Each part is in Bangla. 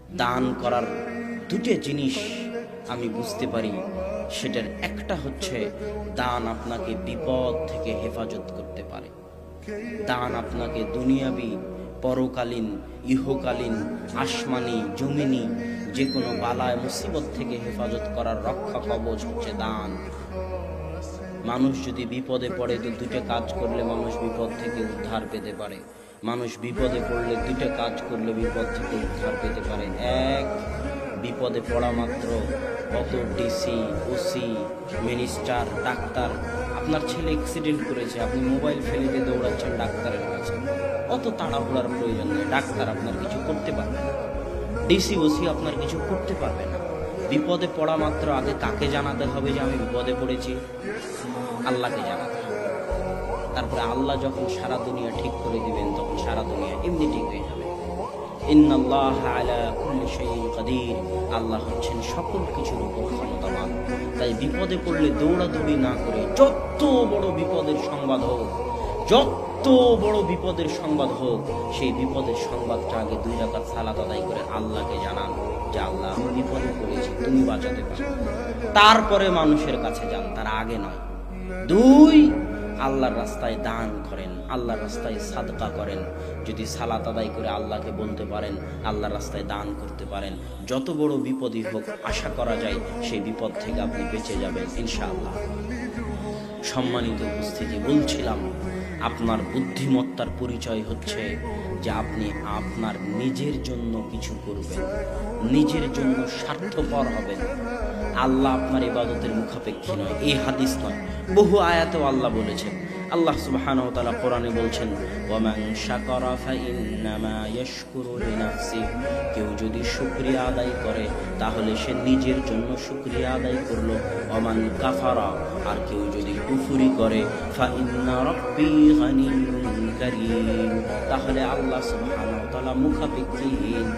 দান করার দুটো জিনিস আমি বুঝতে পারি। সেটার একটা হচ্ছে দান আপনাকে বিপদ থেকে হেফাজত করতে পারে। দান আপনাকে দুনিয়াবি, পরকালীন, ইহকালীন, আসমানি, জমিনি যে কোনো বালায় মুসিবত থেকে হেফাজত করার রক্ষা কবচ হচ্ছে দান। মানুষ যদি বিপদে পড়ে তো দুটো কাজ করলে মানুষ বিপদ থেকে উদ্ধার পেতে পারে। মানুষ বিপদে পড়লে দুটো কাজ করলে বিপদ থেকে উদ্ধার পেতে পারে। এক, বিপদে পড়া মাত্র কত ডিসি, ওসি, মিনিস্টার, ডাক্তার, আপনার ছেলে অ্যাক্সিডেন্ট করেছে, আপনি মোবাইল ফেলে দিয়ে দৌড়াচ্ছেন ডাক্তারের কাছে, অত তাড়াহুড়ার প্রয়োজন নেই। ডাক্তার আপনার কিছু করতে পারবে না, ডিসি, ওসি আপনার কিছু করতে পারবে না। বিপদে পড়া মাত্র আগে কাকে জানাতে হবে যে আমি বিপদে পড়েছি? আল্লাহকে জানাতে হবে। তারপরে আল্লাহ যখন সারা দুনিয়া ঠিক করে দিবেন তখন সারা দুনিয়া এমনি ঠিক হয়ে যাবে। ইন্নাল্লাহা আলা কুল্লি শাইইন কাদির, আল্লাহ হচ্ছেন সকল কিছুর উপর ক্ষমতাবান। তাই বিপদে পড়লে দৌড়াদৌড়ি না করে যত বড় বিপদের সংবাদ হোক, যত বড় বিপদের সংবাদ হোক, সেই বিপদের সংবাদটা আগে 2 রাকাত সালাত আদায় করে আল্লাহকে জানান যে আল্লাহ আমি বিপদে পড়েছি, তুমি বাঁচাতে পারো। তারপরে মানুষের কাছে যান, তার আগে নয়। 2, আল্লাহর রাস্তায় দান করেন, আল্লাহর রাস্তায় সাদকা করেন। যদি সালাত আদায় করে আল্লাহকে বলতে পারেন, আল্লাহর রাস্তায় দান করতে পারেন, যত বড় বিপদই হোক আশা করা যায় সেই বিপদ থেকে আপনি বেঁচে যাবেন ইনশাআল্লাহ। সম্মানিত উপস্থিতি, বলছিলাম আপনার বুদ্ধিমত্তার পরিচয় হচ্ছে যে আপনি আপনার নিজের জন্য কিছু করবেন, নিজের জন্য স্বার্থপর হবেন। আল্লাহ আপনার ইবাদতের মুখাপেক্ষী নয়, এই হাদিস নয়, বহু আয়াতেও আল্লাহ বলেছেন। আল্লাহ সুবহানাহু ওয়া তাআলা কোরআনে বলছেন, ওয়া মান শাকারা ফাইন্নামা ইয়াশকুরু লিনাফসিহি, কেউ যদি শুকরিয়া আদায় করে তাহলে সে নিজের জন্য শুকরিয়া আদায় করলো। ওয়া মান কাফারা, আর কেউ যদি কুফরি করে, ফাইন্না রাব্বি গানিয়্যুন কারীম, তাহলে আল্লাহ সুবহানাহু ওয়া তাআলা মুখাপেক্ষীহীন।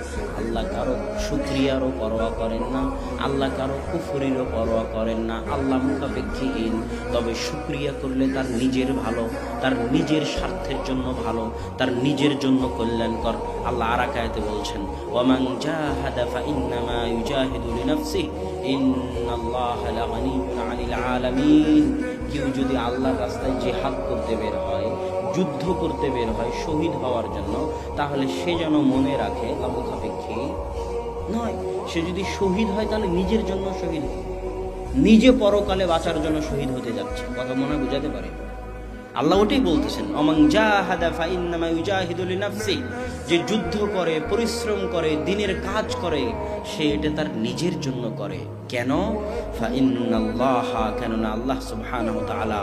আল্লাহ কারো শুকরিয়ারও পরোয়া করেন না, আল্লাহ কারো কুফরিরও পরোয়া করেন না, আল্লাহ মুখাপেক্ষীহীন। তবে শুকরিয়া করলে তার নিজের ভালো, তার নিজের স্বার্থের জন্য ভালো, তার নিজের জন্য কল্যাণকর। আল্লাহ আর এক আয়াতে বলছেন, ওয়া মান জাহাদা ফাইন্নামা ইউজাহিদু লিনাফসিহি ইন্নাল্লাহা লাগানিয়্যুন আনিল আলামিন। কেউ যদি আল্লাহর রাস্তায় জিহাদ করতে বের হয়, যুদ্ধ করতে বের হয় শহীদ হওয়ার জন্য, তাহলে সে যেন মনে রাখে আল্লাহ মুখাপেক্ষী নয়। সে যদি শহীদ হয় তাহলে নিজের জন্য শহীদ, নিজে পরকালে বাঁচার জন্য শহীদ হতে যাচ্ছে। কথা মনে বুঝাতে পারে? আল্লাহ ওটাই বলতেছেন, ওমান জাহাদা ফাইন্নামা ইউজাহিদু লিনাফসিহি, যে যুদ্ধ করে, পরিশ্রম করে, দিনের কাজ করে, সে এটা তার নিজের জন্য করে। কেন? ফাইন্নাল্লাহা, কেননা আল্লাহ সুবহানাহু ওয়া তাআলা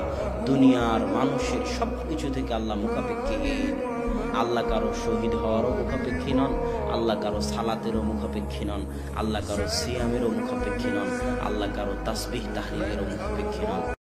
দুনিয়ার মানুষের সব কিছু থেকে আল্লাহ মুখাপেক্ষীহীন। আল্লাহ কারো শহীদ হওয়ারও মুখাপেক্ষী নন, আল্লাহ কারো সালাতেরও মুখাপেক্ষী নন, আল্লাহ কারো সিয়ামেরও মুখাপেক্ষী নন, আল্লাহ কারো তাসবিহ তাহলিলেরও মুখাপেক্ষী নন।